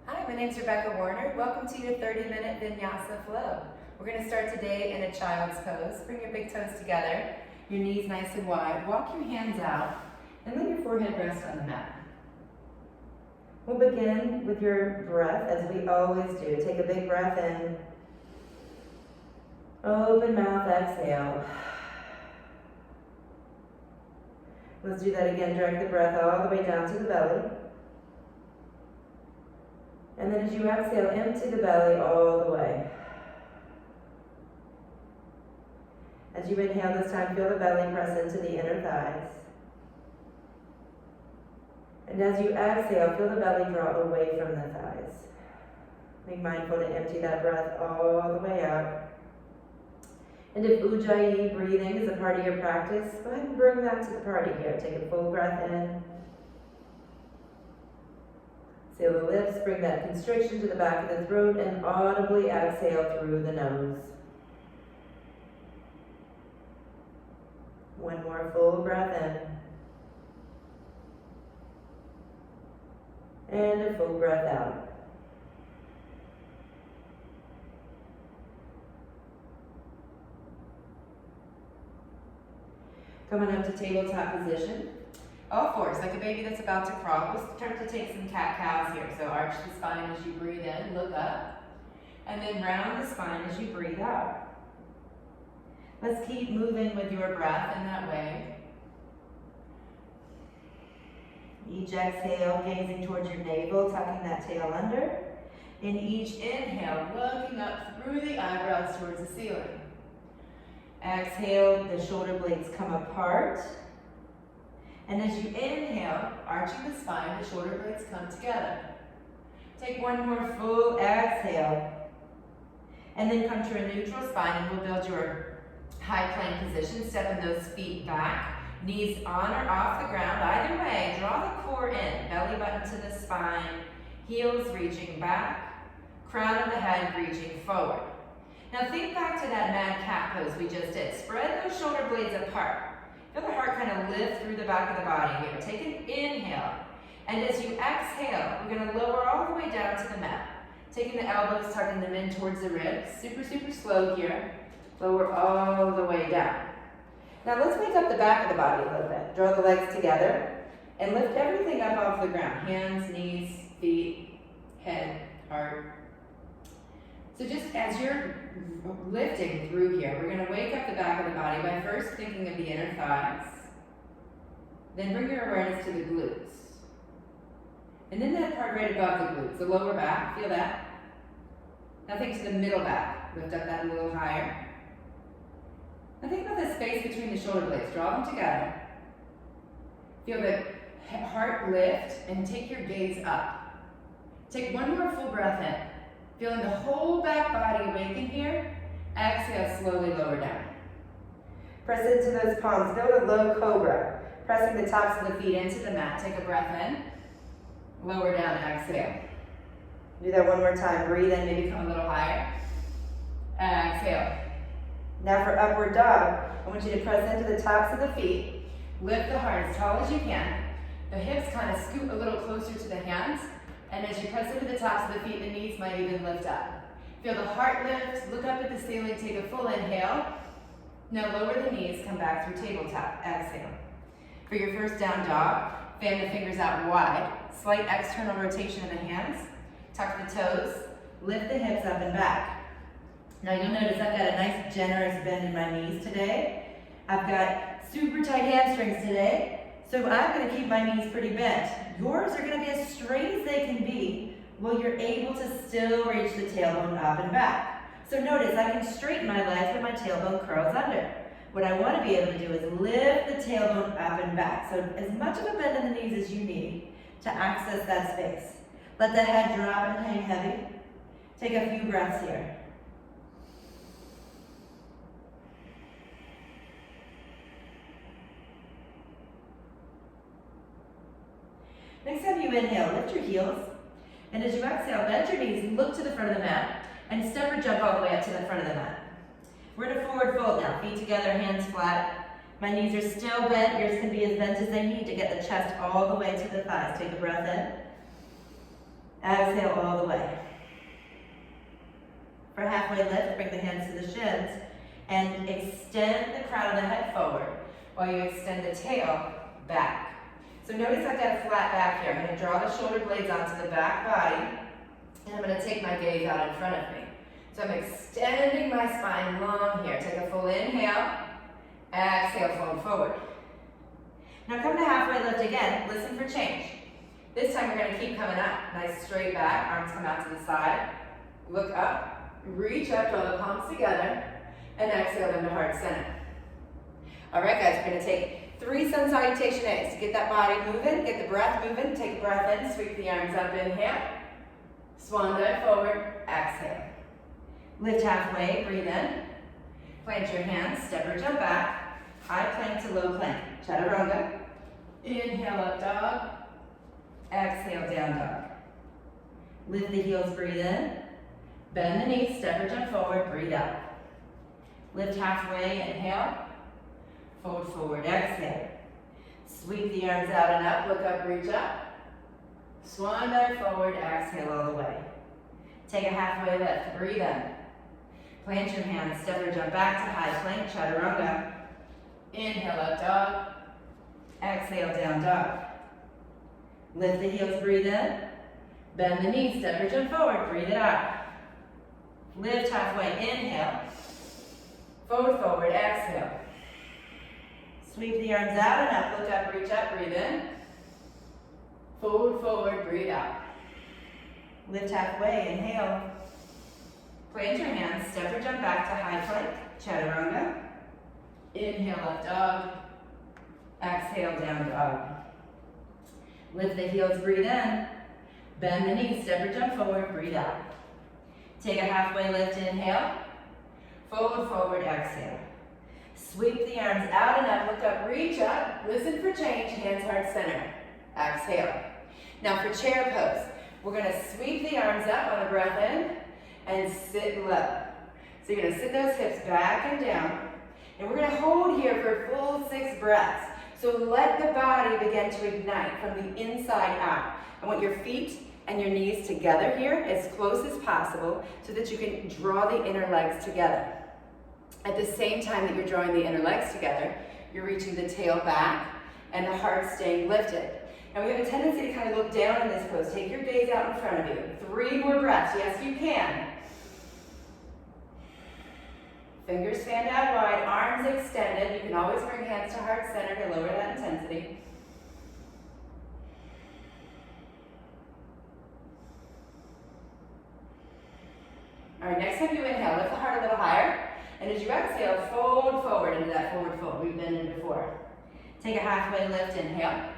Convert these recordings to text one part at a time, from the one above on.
Hi, my name is Rebekah Warner. Welcome to your 30-minute Vinyasa flow. We're going to start today in a child's pose. Bring your big toes together, your knees nice and wide. Walk your hands out and let your forehead rest on the mat. We'll begin with your breath as we always do. Take a big breath in. Open mouth, exhale. Let's do that again. Drag the breath all the way down to the belly. And then as you exhale, empty the belly all the way. As you inhale this time, feel the belly press into the inner thighs. And as you exhale, feel the belly draw away from the thighs. Be mindful to empty that breath all the way out. And if Ujjayi breathing is a part of your practice, go ahead and bring that to the party here. Take a full breath in. Seal the lips, bring that constriction to the back of the throat, and audibly exhale through the nose. One more full breath in. And a full breath out. Coming up to tabletop position. All fours, like a baby that's about to crawl. We'll start to take some cat-cows here. So arch the spine as you breathe in, look up. And then round the spine as you breathe out. Let's keep moving with your breath in that way. Each exhale, gazing towards your navel, tucking that tail under. In each inhale, looking up through the eyebrows towards the ceiling. Exhale, the shoulder blades come apart. And as you inhale, arching the spine, the shoulder blades come together. Take one more full exhale. And then come to a neutral spine, and we'll build your high plank position, stepping those feet back. Knees on or off the ground, either way, draw the core in. Belly button to the spine, heels reaching back, crown of the head reaching forward. Now think back to that mad cat pose we just did. Spread those shoulder blades apart. Feel the heart kind of lift through the back of the body here. Take an inhale. And as you exhale, we're going to lower all the way down to the mat. Taking the elbows, tucking them in towards the ribs. Super, super slow here. Lower all the way down. Now let's wake up the back of the body a little bit. Draw the legs together and lift everything up off the ground. Hands, knees, feet, head, heart. So just as you're lifting through here, we're going to wake up the back of the body by first thinking of the inner thighs. Then bring your awareness to the glutes. And then that part right above the glutes, the lower back, feel that? Now think to the middle back. Lift up that a little higher. Now think about the space between the shoulder blades. Draw them together. Feel the heart lift and take your gaze up. Take one more full breath in. Feeling the whole back body awaken here. Exhale, slowly lower down. Press into those palms. Build a low cobra. Pressing the tops of the feet into the mat. Take a breath in. Lower down, exhale. Do that one more time. Breathe in, maybe come a little higher. Exhale. Now for upward dog, I want you to press into the tops of the feet. Lift the heart as tall as you can. The hips kind of scoot a little closer to the hands. And as you press into the tops of the feet, the knees might even lift up. Feel the heart lift, look up at the ceiling, take a full inhale. Now lower the knees, come back through tabletop, exhale. For your first down dog, fan the fingers out wide, slight external rotation of the hands, tuck the toes, lift the hips up and back. Now you'll notice I've got a nice generous bend in my knees today. I've got super tight hamstrings today. So I'm going to keep my knees pretty bent. Yours are going to be as straight as they can be while you're able to still reach the tailbone up and back. So notice I can straighten my legs, but my tailbone curls under. What I want to be able to do is lift the tailbone up and back. So as much of a bend in the knees as you need to access that space. Let the head drop and hang heavy. Take a few breaths here. Next time you inhale, lift your heels. And as you exhale, bend your knees, look to the front of the mat, and step or jump all the way up to the front of the mat. We're in a forward fold now, feet together, hands flat. My knees are still bent. Yours can be as bent as they need to get the chest all the way to the thighs. Take a breath Exhale all the way. For halfway lift, bring the hands to the shins and extend the crown of the head forward while you extend the tail back. So notice I've got a flat back here. I'm going to draw the shoulder blades onto the back body, and I'm going to take my gaze out in front of me. So I'm extending my spine long here. Take a full inhale, exhale, fold forward. Now come to halfway lift again. Listen for change. This time we're going to keep coming up. Nice straight back, arms come out to the side. Look up, reach up, draw the palms together, and exhale them to heart center. All right, guys, we're going to take 3 sun salutation A's. Get that body moving, get the breath moving. Take a breath in, sweep the arms up, inhale. Swan dive forward, exhale. Lift halfway, breathe in. Plant your hands, step or jump back. High plank to low plank, chaturanga. Inhale, up dog. Exhale, down dog. Lift the heels, breathe in. Bend the knees, step or jump forward, breathe out. Lift halfway, inhale. Fold forward, exhale. Sweep the arms out and up, look up, reach up. Swan dive forward, exhale all the way. Take a halfway lift, breathe in. Plant your hands, step or jump back to high plank, chaturanga. Inhale, up dog. Exhale, down dog. Lift the heels, breathe in. Bend the knees, step or jump forward, breathe it out. Lift halfway, inhale. Fold forward, exhale. Sweep the arms out and up, look up, reach up, breathe in. Fold forward, breathe out. Lift halfway, inhale. Plant your hands, step or jump back to high plank, chaturanga. Inhale, up dog. Exhale, down dog. Lift the heels, breathe in. Bend the knees, step or jump forward, breathe out. Take a halfway lift, inhale. Fold forward, exhale. Sweep the arms out and up, look up, reach up. Listen for change, hands heart center. Exhale. Now for chair pose, we're going to sweep the arms up on the breath in and sit low. So you're going to sit those hips back and down. And we're going to hold here for a full 6 breaths. So let the body begin to ignite from the inside out. I want your feet and your knees together here as close as possible so that you can draw the inner legs together. At the same time that you're drawing the inner legs together, you're reaching the tail back and the heart staying lifted. And we have a tendency to kind of look down in this pose. Take your gaze out in front of you. 3 more breaths. Yes, you can. Fingers fan out wide, arms extended. You can always bring hands to heart center to lower that intensity. All right, next time you inhale, lift the heart a little higher. And as you exhale, fold forward into that forward fold we've been in before. Take a halfway lift, inhale.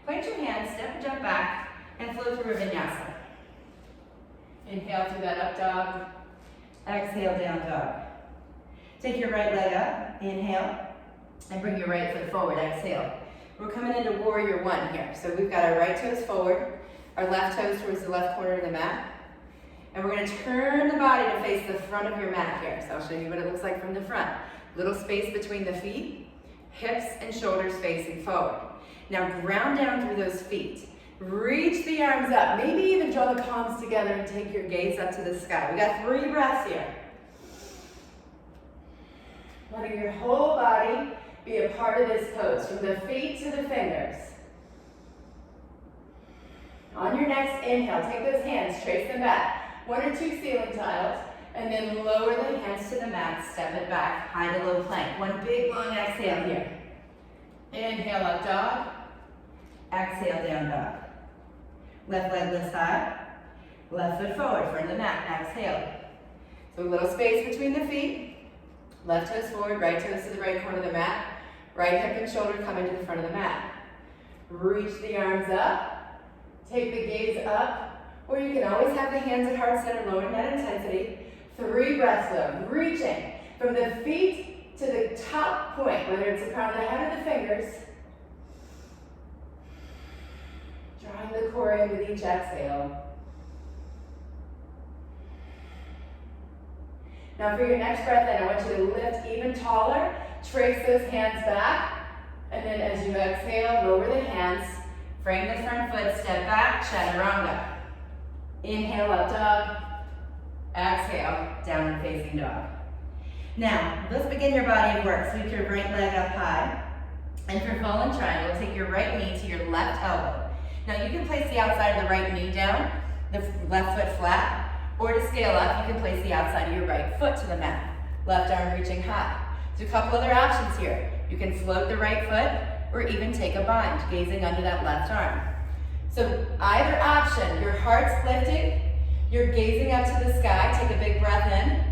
Plant your hands, step and jump back, and flow through a vinyasa. Inhale through that up dog. Exhale, down dog. Take your right leg up, inhale, and bring your right foot forward, exhale. We're coming into warrior 1 here. So we've got our right toes forward, our left toes towards the left corner of the mat. And we're going to turn the body to face the front of your mat here. So I'll show you what it looks like from the front. Little space between the feet, hips and shoulders facing forward. Now ground down through those feet. Reach the arms up. Maybe even draw the palms together and take your gaze up to the sky. We got 3 breaths here. Letting your whole body be a part of this pose, from the feet to the fingers. On your next inhale, take those hands, trace them back. 1 or 2 ceiling tiles, and then lower the hands to the mat, step it back, high to low plank. 1 big long exhale here. Inhale, up dog. Exhale, down dog. Left leg lifts high. Left foot forward, front of the mat, exhale. So a little space between the feet. Left toes forward, right toes to the right corner of the mat. Right hip and shoulder coming to the front of the mat. Reach the arms up. Take the gaze up. Or you can always have the hands at heart center, lowering that intensity. 3 breaths though, reaching from the feet to the top point, whether it's the crown of the head or the fingers. Drawing the core in with each exhale. Now for your next breath in, I want you to lift even taller, trace those hands back, and then as you exhale, lower the hands, frame the front foot, step back, chaturanga. Inhale, up dog. Exhale, downward facing dog. Now, let's begin your body of work. Sweep your right leg up high. And for fallen triangle, take your right knee to your left elbow. Now you can place the outside of the right knee down, the left foot flat, or to scale up, you can place the outside of your right foot to the mat. Left arm reaching high. There's a couple other options here. You can float the right foot, or even take a bind, gazing under that left arm. So either option, your heart's lifting, you're gazing up to the sky, take a big breath in.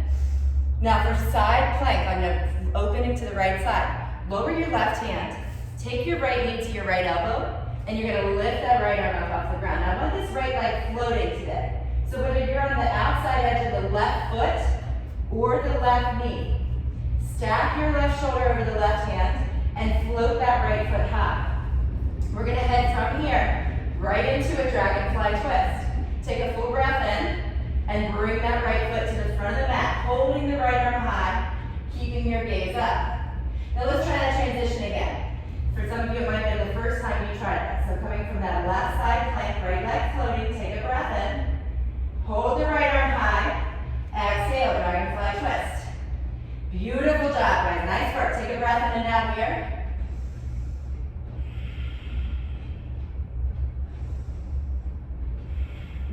Now for side plank, I'm opening to the right side. Lower your left hand, take your right knee to your right elbow, and you're gonna lift that right arm up off the ground. Now I want this right leg floating today. So whether you're on the outside edge of the left foot or the left knee, stack your left shoulder over the left hand and float that right foot high. We're gonna head from here right into a dragonfly twist. Take a full breath in and bring that right foot to the front of the mat, holding the right arm high, keeping your gaze up. Now let's try that transition again. For some of you, it might have been the first time you tried it. So coming from that left side plank, right leg floating, take a breath in. Hold the right arm high. Exhale, dragonfly twist. Beautiful job, guys. Nice work. Take a breath in and down here.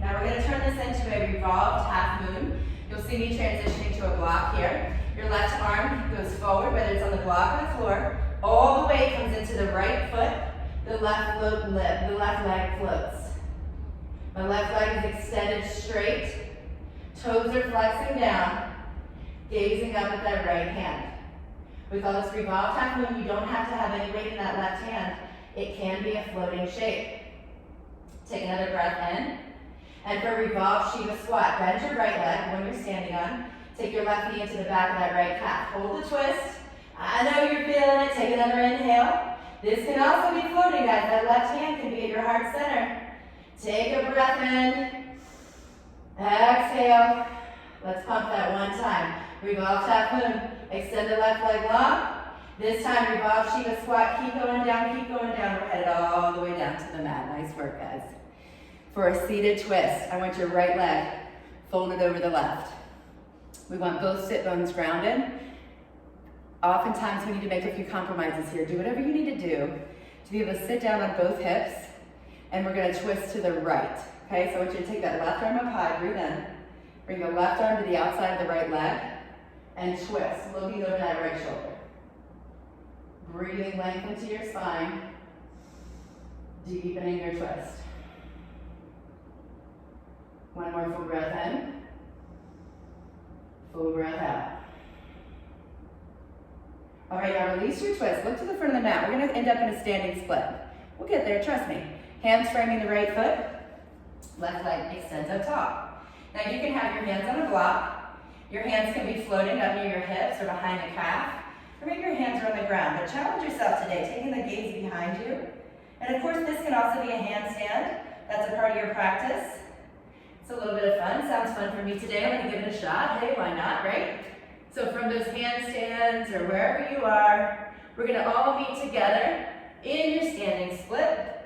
Now we're going to turn this into a revolved half moon. You'll see me transitioning to a block here. Your left arm goes forward, whether it's on the block or the floor. All the weight comes into the right foot. The left leg floats. My left leg is extended straight. Toes are flexing down. Gazing up at that right hand. We call this revolved half moon. You don't have to have any weight in that left hand. It can be a floating shape. Take another breath in. And for revolved Shiva squat, bend your right leg when you're standing on. Take your left knee into the back of that right calf. Hold the twist. I know you're feeling it. Take another inhale. This can also be floating, guys. That left hand can be at your heart center. Take a breath in. Exhale. Let's pump that one time. Revolve half moon. Extend the left leg long. This time, revolve Shiva squat. Keep going down, keep going down. We're headed all the way down to the mat. Nice work, guys. For a seated twist, I want your right leg folded over the left. We want both sit bones grounded. Oftentimes we need to make a few compromises here. Do whatever you need to do to be able to sit down on both hips, and we're going to twist to the right. Okay, so I want you to take that left arm up high, breathe in. Bring the left arm to the outside of the right leg, and twist, looking over that right shoulder. Breathing length into your spine, deepening your twist. One more full breath in. Full breath out. All right, now release your twist. Look to the front of the mat. We're going to end up in a standing split. We'll get there, trust me. Hands framing the right foot. Left leg extends up top. Now you can have your hands on a block. Your hands can be floating up near your hips or behind the calf. Or maybe your hands are on the ground. But challenge yourself today, taking the gaze behind you. And of course, this can also be a handstand. That's a part of your practice. It's a little bit of fun. Sounds fun for me today. I'm going to give it a shot. Hey, why not, right? So from those handstands or wherever you are, we're going to all meet together in your standing split.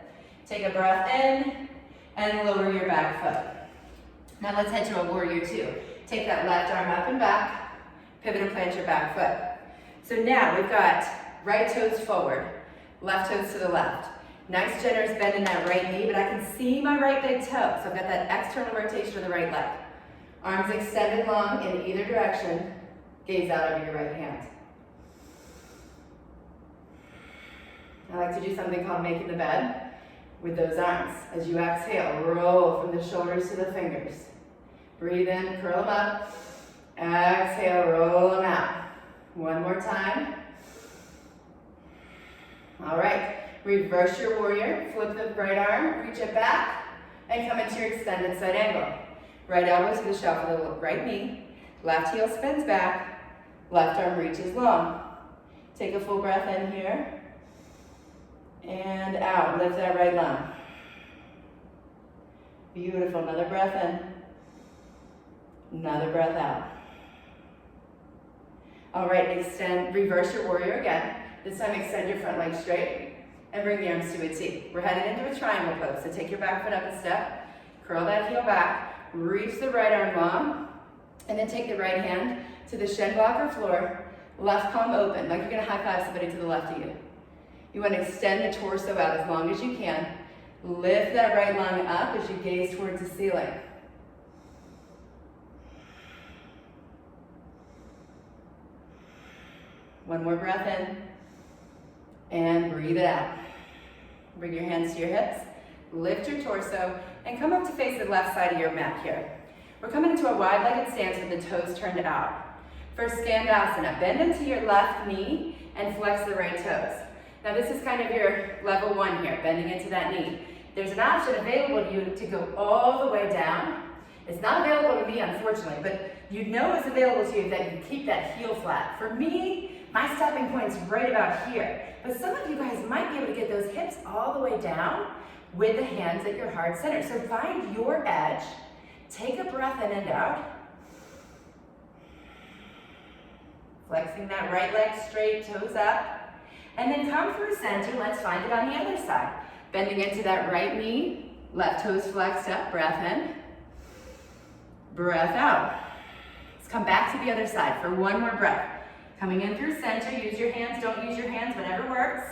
Take a breath in and lower your back foot. Now let's head to a warrior two. Take that left arm up and back, pivot and plant your back foot. So now we've got right toes forward, left toes to the left. Nice generous bend in that right knee, but I can see my right big toe. So I've got that external rotation of the right leg. Arms extended long in either direction. Gaze out over your right hand. I like to do something called making the bed with those arms. As you exhale, roll from the shoulders to the fingers. Breathe in, curl them up. Exhale, roll them out. One more time. All right. Reverse your warrior, flip the right arm, reach it back, and come into your extended side angle. Right elbow to the shelf of the right knee, left heel spins back, left arm reaches long. Take a full breath in here, and out, lift that right lung. Beautiful, another breath in, another breath out. All right, reverse your warrior again. This time extend your front leg straight. And bring the arms to a T. We're headed into a triangle pose, so take your back foot up a step, curl that heel back, reach the right arm long, and then take the right hand to the shin block or floor, left palm open, like you're gonna high five somebody to the left of you. You wanna extend the torso out as long as you can. Lift that right lung up as you gaze towards the ceiling. One more breath in, and breathe it out. Bring your hands to your hips, lift your torso, and come up to face the left side of your mat here. We're coming into a wide-legged stance with the toes turned out. For skandasana, bend into your left knee and flex the right toes. Now this is kind of your level 1 here, bending into that knee. There's an option available to you to go all the way down. It's not available to me, unfortunately, but you know it's available to you that you keep that heel flat. For me, my stopping point's right about here. But some of you guys might be able to get those hips all the way down with the hands at your heart center. So find your edge, take a breath in and out. Flexing that right leg straight, toes up. And then come through center, let's find it on the other side. Bending into that right knee, left toes flexed up, breath in, breath out. Let's come back to the other side for one more breath. Coming in through center, use your hands, don't use your hands, whatever works.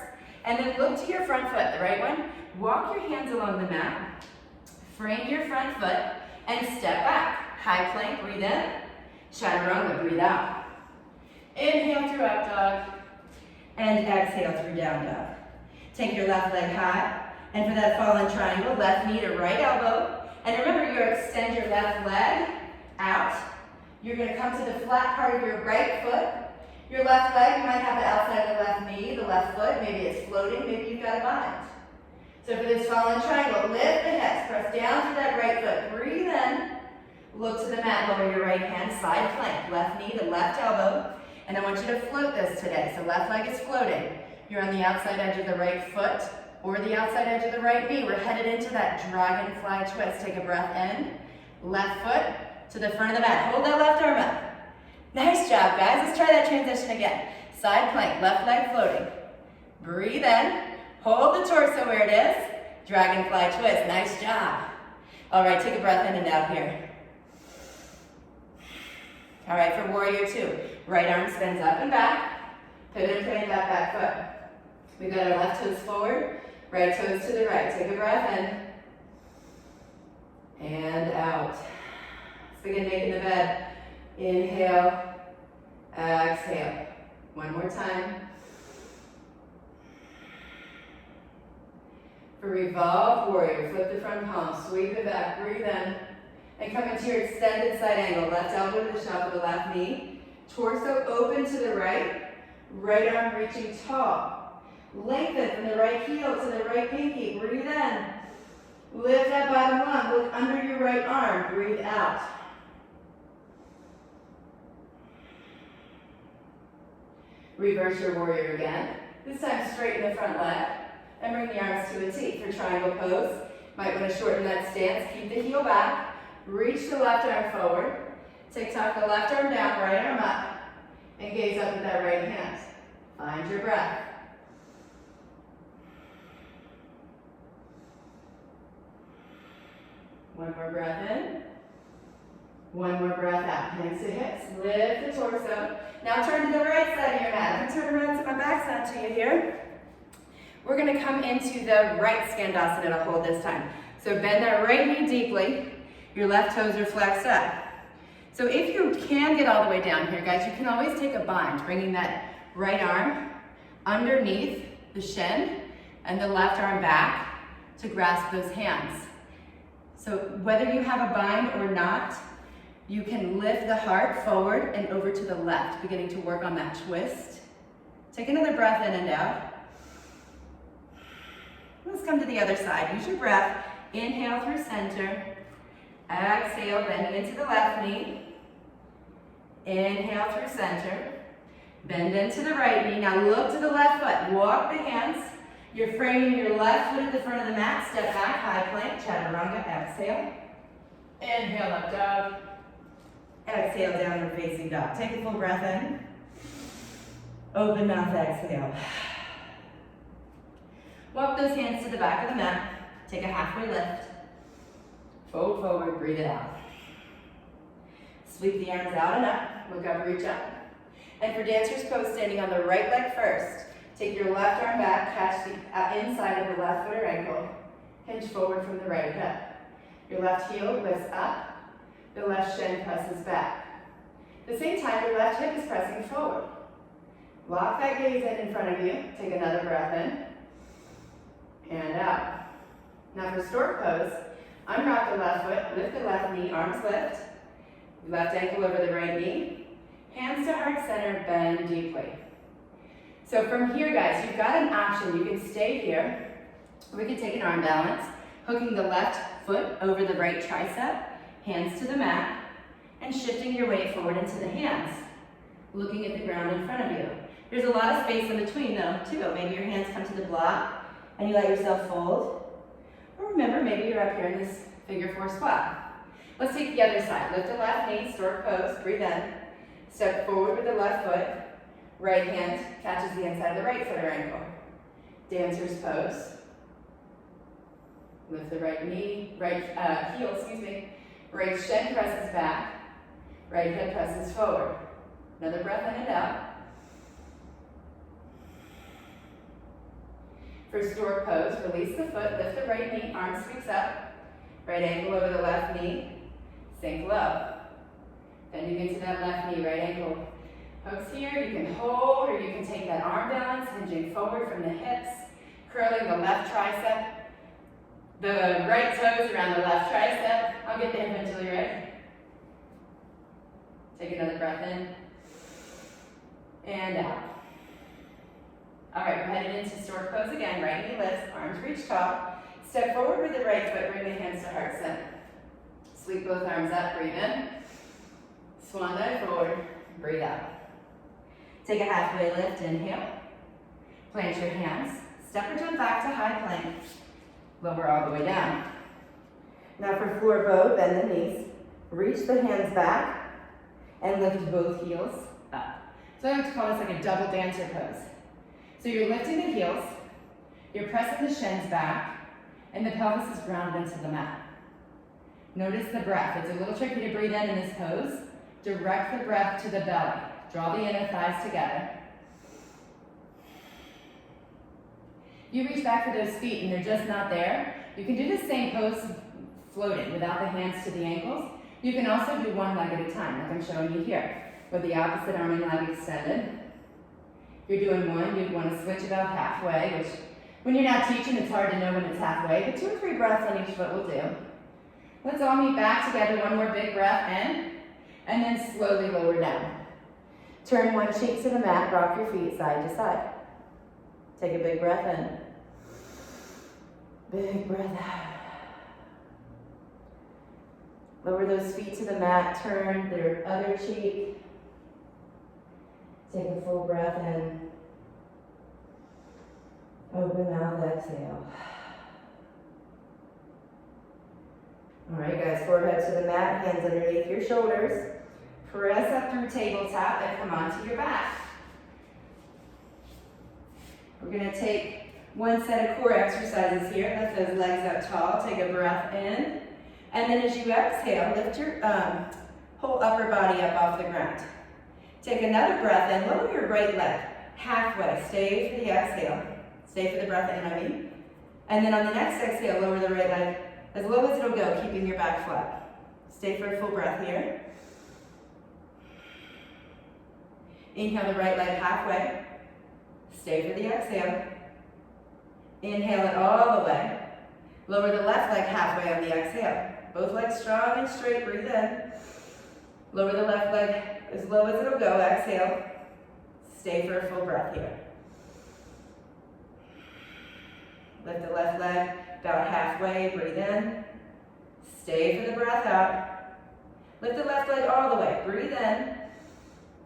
And then look to your front foot, the right one. Walk your hands along the mat, frame your front foot, and step back. High plank, breathe in, chaturanga, breathe out. Inhale through up dog, and exhale through down dog. Take your left leg high, and for that fallen triangle, left knee to right elbow. And remember, you're gonna extend your left leg out. You're gonna come to the flat part of your right foot. Your left leg, you might have the outside of the left knee, the left foot, maybe it's floating, maybe you've got a bind. So for this fallen triangle, lift the hips, press down through that right foot, breathe in, look to the mat, lower your right hand, side plank, left knee to left elbow, and I want you to float this today. So left leg is floating. You're on the outside edge of the right foot or the outside edge of the right knee. We're headed into that dragonfly twist. Take a breath in, left foot to the front of the mat. Hold that left arm up. Nice job, guys. Let's try that transition again. Side plank, left leg floating. Breathe in, hold the torso where it is. Dragonfly twist, nice job. All right, take a breath in and out here. All right, for warrior 2, right arm spins up and back. Pivot and plant that back foot. We've got our left toes forward, right toes to the right. Take a breath in and out. Let's begin making the bed. Inhale, exhale. One more time. For revolved warrior, flip the front palm, sweep it back, breathe in, and come into your extended side angle. Left elbow to the shelf of the left knee, torso open to the right, right arm reaching tall. Lengthen from the right heel to the right pinky, breathe in. Lift that bottom lung, look under your right arm, breathe out. Reverse your warrior again. This time straighten the front leg and bring the arms to a T for triangle pose. Might want to shorten that stance. Keep the heel back. Reach the left arm forward. Tuck the left arm down, right arm up. And gaze up with that right hand. Find your breath. One more breath in. One more breath out. Hands to hips. Lift the torso. Now turn to the right side of your mat. I'm going to turn around so my back's not to you here. We're going to come into the right skandasana to hold this time. So bend that right knee deeply. Your left toes are flexed up. So if you can get all the way down here, guys, you can always take a bind, bringing that right arm underneath the shin and the left arm back to grasp those hands. So whether you have a bind or not, you can lift the heart forward and over to the left, beginning to work on that twist. Take another breath in and out. Let's come to the other side. Use your breath. Inhale through center. Exhale, bending into the left knee. Inhale through center. Bend into the right knee. Now look to the left foot. Walk the hands. You're framing your left foot at the front of the mat. Step back, high plank, chaturanga. Exhale. Inhale, up dog. Exhale, downward facing dog. Take a full breath in. Open mouth, exhale. Walk those hands to the back of the mat. Take a halfway lift. Fold forward, breathe it out. Sweep the arms out and up. Look up, reach up. And for dancer's pose, standing on the right leg first. Take your left arm back, catch the inside of the left foot or ankle. Hinge forward from the right hip. Your left heel lifts up. The left shin presses back. At the same time, your left hip is pressing forward. Lock that gaze in front of you. Take another breath in. And out. Now for stork pose, unrock the left foot, lift the left knee, arms lift. Left ankle over the right knee. Hands to heart center, bend deeply. So from here, guys, you've got an option. You can stay here. We can take an arm balance, hooking the left foot over the right tricep, hands to the mat, and shifting your weight forward into the hands, looking at the ground in front of you. There's a lot of space in between though, too. Maybe your hands come to the block and you let yourself fold. Or remember, maybe you're up here in this figure 4 squat. Let's take the other side. Lift the left knee, stork pose, breathe in. Step forward with the left foot. Right hand catches the inside of the right foot or ankle. Dancer's pose. Lift the right knee, heel, Right shin presses back. Right hip presses forward. Another breath in and out. For stork pose, release the foot, lift the right knee, arm sweeps up. Right ankle over the left knee. Sink low. Bending into that left knee, right ankle hooks here. You can hold or you can take that arm balance, hinging forward from the hips, curling the left tricep, the right toes around the left tricep. I'll get there until you're ready. Take another breath in and out. All right, we're headed into stork pose again. Right knee lifts, arms reach tall. Step forward with the right foot, bring the hands to heart center. Sweep both arms up, breathe in. Swan dive forward, breathe out. Take a halfway lift, inhale. Plant your hands. Step or jump back to high plank. Lower all the way down. Now for floor bow, bend the knees. Reach the hands back and lift both heels up. So I like to call this like a double dancer pose. So you're lifting the heels, you're pressing the shins back, and the pelvis is grounded into the mat. Notice the breath. It's a little tricky to breathe in this pose. Direct the breath to the belly. Draw the inner thighs together. You reach back for those feet and they're just not there. You can do the same pose floating without the hands to the ankles. You can also do one leg at a time, like I'm showing you here, with the opposite arm and leg extended. If you're doing one, you'd want to switch about halfway, which when you're not teaching, it's hard to know when it's halfway, but 2 or 3 breaths on each foot will do. Let's all meet back together, one more big breath in, and then slowly lower down. Turn one cheek to the mat, rock your feet side to side. Take a big breath in. Big breath out. Lower those feet to the mat, turn their other cheek. Take a full breath in. Open mouth, exhale. All right, guys, forehead to the mat, hands underneath your shoulders. Press up through tabletop and come onto your back. We're gonna take one set of core exercises here. Lift those legs up tall, take a breath in. And then as you exhale, lift your whole upper body up off the ground. Take another breath in, lower your right leg halfway. Stay for the exhale. Stay for the breath in, I mean. And then on the next exhale, lower the right leg as low as it'll go, keeping your back flat. Stay for a full breath here. Inhale the right leg halfway. Stay for the exhale. Inhale it all the way. Lower the left leg halfway on the exhale. Both legs strong and straight, breathe in. Lower the left leg as low as it'll go, exhale. Stay for a full breath here. Lift the left leg about halfway, breathe in. Stay for the breath out. Lift the left leg all the way, breathe in.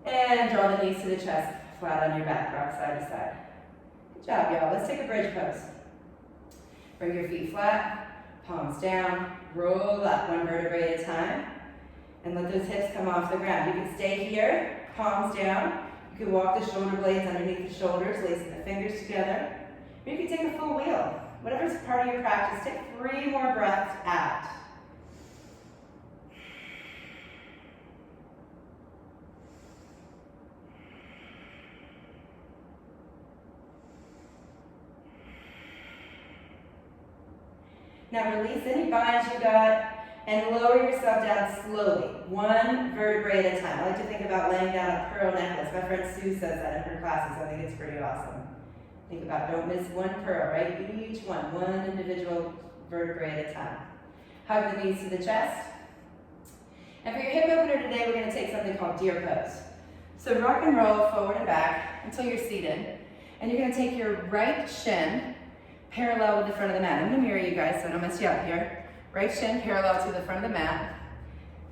And draw the knees to the chest, flat on your back, rock side to side. Good job, y'all. Let's take a bridge pose. Bring your feet flat, palms down, roll up one vertebrae at a time, and let those hips come off the ground. You can stay here, palms down. You can walk the shoulder blades underneath the shoulders, lacing the fingers together. Or you can take a full wheel. Whatever's part of your practice, take 3 more breaths out. Now release any binds you got and lower yourself down slowly, one vertebrae at a time. I like to think about laying down a pearl necklace. My friend Sue says that in her classes. I think it's pretty awesome. Think about, don't miss one pearl, right? Each one individual vertebrae at a time. Hug the knees to the chest. And for your hip opener today, we're going to take something called deer pose. So rock and roll forward and back until you're seated. And you're going to take your right shin parallel with the front of the mat. I'm going to mirror you guys so I don't mess you up here. Right shin parallel to the front of the mat.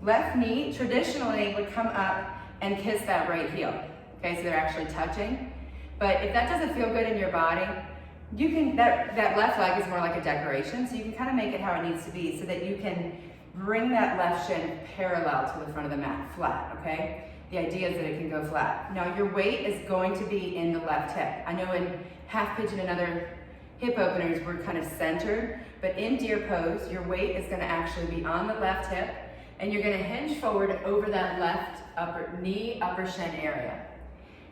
Left knee traditionally would come up and kiss that right heel. Okay, so they're actually touching. But if that doesn't feel good in your body, you can, that left leg is more like a decoration, so you can kind of make it how it needs to be so that you can bring that left shin parallel to the front of the mat, flat, okay? The idea is that it can go flat. Now your weight is going to be in the left hip. I know in half pigeon and other hip openers we're kind of centered, but in deer pose, your weight is gonna actually be on the left hip, and you're gonna hinge forward over that left upper knee, upper shin area.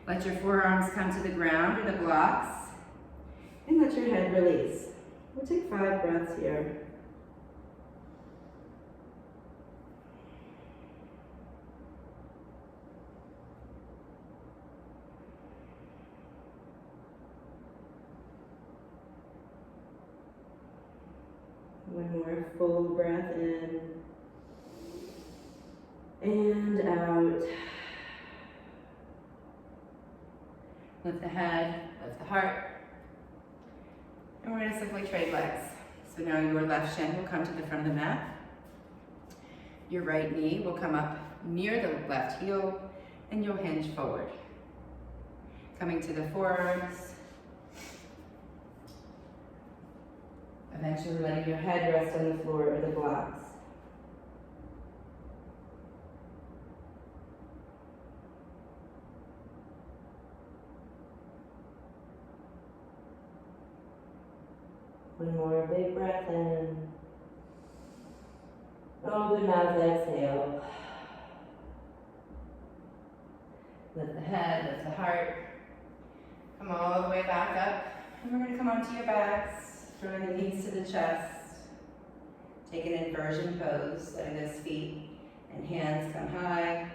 Let your forearms come to the ground or the blocks, and let your head release. We'll take 5 breaths here. One more full breath in and out. Lift the head, lift the heart. And we're going to simply trade legs. So now your left shin will come to the front of the mat. Your right knee will come up near the left heel, and you'll hinge forward. Coming to the forearms. Eventually letting your head rest on the floor or the blocks. One more big breath in. Open mouth, exhale. Lift the head, lift the heart. Come all the way back up. And we're going to come onto your backs. Drawing the knees to the chest. Take an inversion pose, letting those feet and hands come high.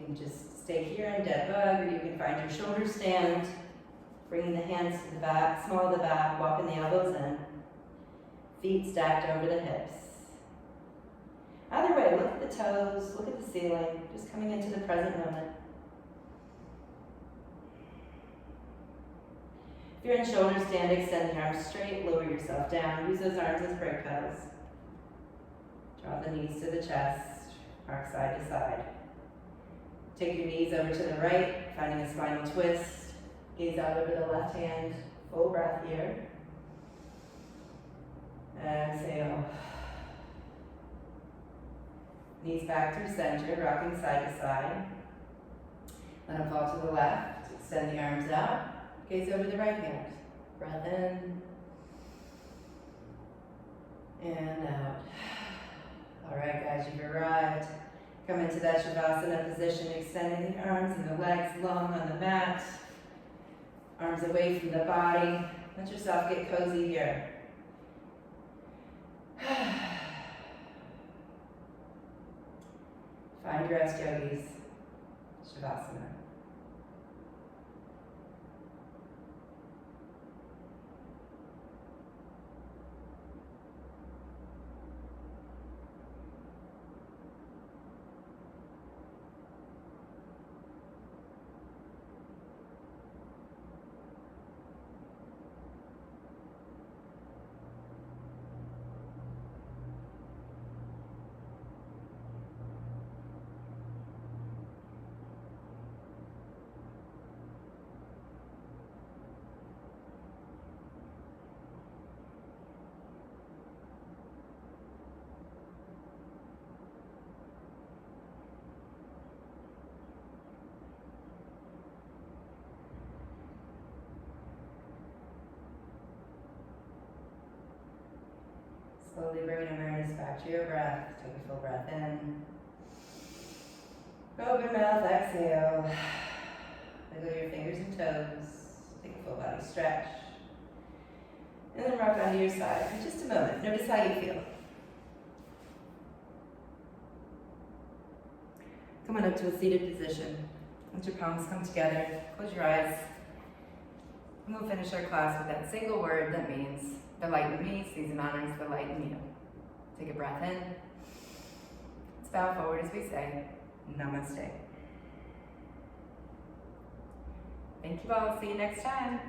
You can just stay here in dead bug, or you can find your shoulder stand. Bringing the hands to the back, small to the back, walking the elbows in. Feet stacked over the hips. Either way, look at the toes, look at the ceiling, just coming into the present moment. If you're in shoulder stand, extend the arms straight, lower yourself down. Use those arms as brake pedals. Draw the knees to the chest, arc side to side. Take your knees over to the right, finding a spinal twist. Gaze out over the left hand, full breath here. Exhale. Knees back through center, rocking side to side. Let them fall to the left. Extend the arms out. Gaze over the right hand. Breath in. And out. All right, guys, you've arrived. Come into that shavasana position, extending the arms and the legs long on the mat. Arms away from the body. Let yourself get cozy here. Find rest, yogis. Shavasana. Slowly bringing awareness back to your breath. Take a full breath in. Open mouth, exhale. Wiggle your fingers and toes. Take a full body stretch. And then rock onto your side for just a moment. Notice how you feel. Come on up to a seated position. Let your palms come together. Close your eyes. And we'll finish our class with that single word that means the light in me sees and honors the light in you. Take a breath in. Let's bow forward as we say, Namaste. Thank you all. See you next time.